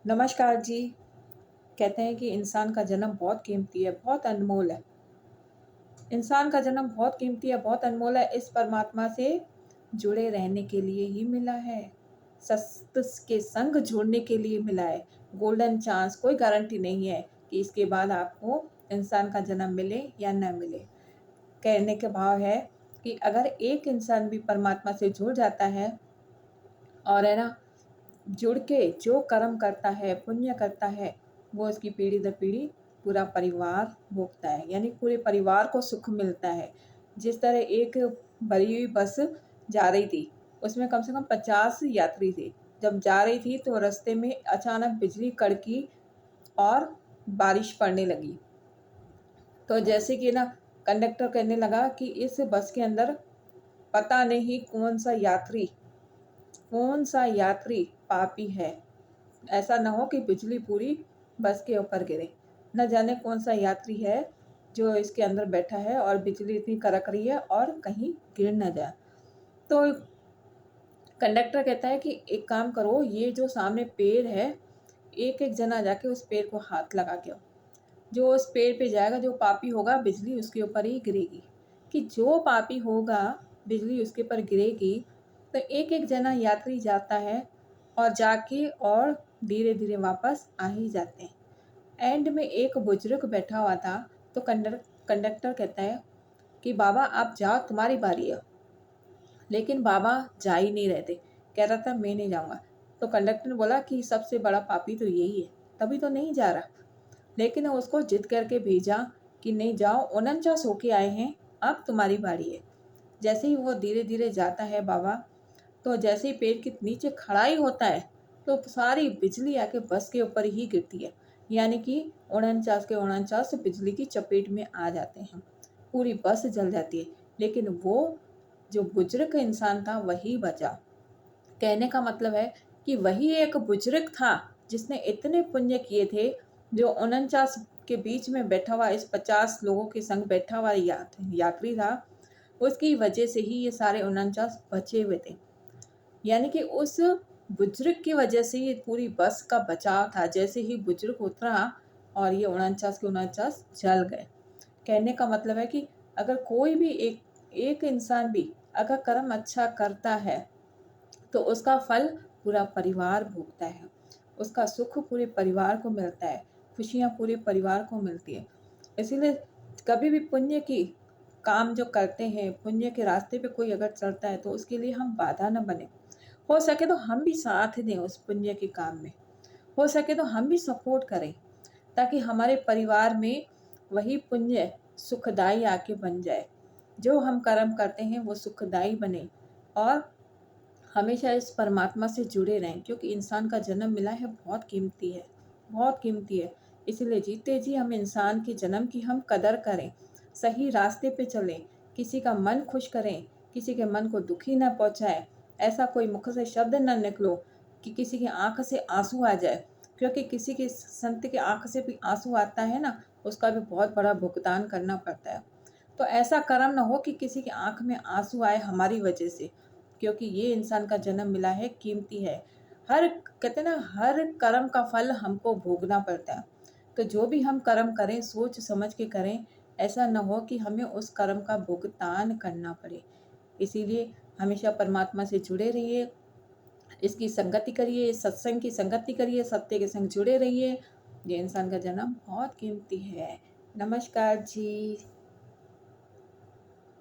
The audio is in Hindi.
नमस्कार जी। कहते हैं कि इंसान का जन्म बहुत कीमती है, बहुत अनमोल है। इंसान का जन्म बहुत कीमती है, बहुत अनमोल है। इस परमात्मा से जुड़े रहने के लिए ही मिला है। सत्य के संग जुड़ने के लिए मिला है। गोल्डन चांस, कोई गारंटी नहीं है कि इसके बाद आपको इंसान का जन्म मिले या न मिले। कहने के भाव है कि अगर एक इंसान भी परमात्मा से जुड़ जाता है और है ना, जुड़ के जो कर्म करता है, पुण्य करता है, वो उसकी पीढ़ी दर पीढ़ी पूरा परिवार भोगता है, यानी पूरे परिवार को सुख मिलता है। जिस तरह एक भरी हुई बस जा रही थी, उसमें कम से कम 50 यात्री थे। जब जा रही थी तो रास्ते में अचानक बिजली कड़की और बारिश पड़ने लगी। तो जैसे कि ना, कंडक्टर कहने लगा कि इस बस के अंदर पता नहीं कौन सा यात्री पापी है। ऐसा ना हो कि बिजली पूरी बस के ऊपर गिरे। न जाने कौन सा यात्री है जो इसके अंदर बैठा है और बिजली इतनी कड़क रही है और कहीं गिर न जाए। तो कंडक्टर कहता है कि एक काम करो, ये जो सामने पेड़ है, एक एक जना जाके उस पेड़ को हाथ लगा के आओ। जो उस पेड़ पे जाएगा, जो पापी होगा, बिजली उसके ऊपर ही गिरेगी। कि जो पापी होगा, बिजली उसके ऊपर गिरेगी। तो एक एक जना यात्री जाता है और जाके और धीरे धीरे वापस आ ही जाते हैं। एंड में एक बुजुर्ग बैठा हुआ था। तो कंडक्टर कहता है कि बाबा आप जाओ, तुम्हारी बारी है। लेकिन बाबा जा ही नहीं रहे थे। कह रहा था मैं नहीं जाऊंगा। तो कंडक्टर ने बोला कि सबसे बड़ा पापी तो यही है, तभी तो नहीं जा रहा। लेकिन उसको जिद करके भेजा कि नहीं जाओ, 49 होके आए हैं, अब तुम्हारी बारी है। जैसे ही वो धीरे धीरे जाता है बाबा, तो जैसे ही पेड़ के नीचे खड़ा ही होता है, तो सारी बिजली आके बस के ऊपर ही गिरती है। यानी कि 49 के 49 बिजली की चपेट में आ जाते हैं। पूरी बस जल जाती है। लेकिन वो जो बुजुर्ग इंसान था वही बचा। कहने का मतलब है कि वही एक बुजुर्ग था जिसने इतने पुण्य किए थे। जो 49 के बीच में बैठा हुआ, इस 50 लोगों के संग बैठा हुआ यात्री था, उसकी वजह से ही ये सारे 49 बचे हुए थे। यानी कि उस बुजुर्ग की वजह से ये पूरी बस का बचाव था। जैसे ही बुजुर्ग उतरा और ये 49 के 49 जल गए। कहने का मतलब है कि अगर कोई भी एक एक इंसान भी अगर कर्म अच्छा करता है, तो उसका फल पूरा परिवार भोगता है। उसका सुख पूरे परिवार को मिलता है, खुशियाँ पूरे परिवार को मिलती है। इसीलिए कभी भी पुण्य की काम जो करते हैं, पुण्य के रास्ते पे कोई अगर चलता है, तो उसके लिए हम बाधा न बने। हो सके तो हम भी साथ दें उस पुण्य के काम में। हो सके तो हम भी सपोर्ट करें, ताकि हमारे परिवार में वही पुण्य सुखदाई आके बन जाए। जो हम कर्म करते हैं वो सुखदाई बने और हमेशा इस परमात्मा से जुड़े रहें। क्योंकि इंसान का जन्म मिला है, बहुत कीमती है, बहुत कीमती है। इसलिए जीते जी हम इंसान के जन्म की हम कदर करें, सही रास्ते पे चलें, किसी का मन खुश करें, किसी के मन को दुखी ना पहुंचाएं। ऐसा कोई मुख से शब्द ना निकलो कि किसी की आंख से आंसू आ जाए। क्योंकि किसी की संत की आंख से भी आंसू आता है ना, उसका भी बहुत बड़ा भुगतान करना पड़ता है। तो ऐसा कर्म ना हो कि किसी की आंख में आंसू आए हमारी वजह से। क्योंकि ये इंसान का जन्म मिला है, कीमती है। हर कहते हैं ना, हर कर्म का फल हमको भोगना पड़ता है। तो जो भी हम कर्म करें, सोच समझ के करें। ऐसा न हो कि हमें उस कर्म का भुगतान करना पड़े। इसीलिए हमेशा परमात्मा से जुड़े रहिए, इसकी संगति करिए, सत्संग की संगति करिए, सत्य के संग जुड़े रहिए। ये इंसान का जन्म बहुत कीमती है। नमस्कार जी।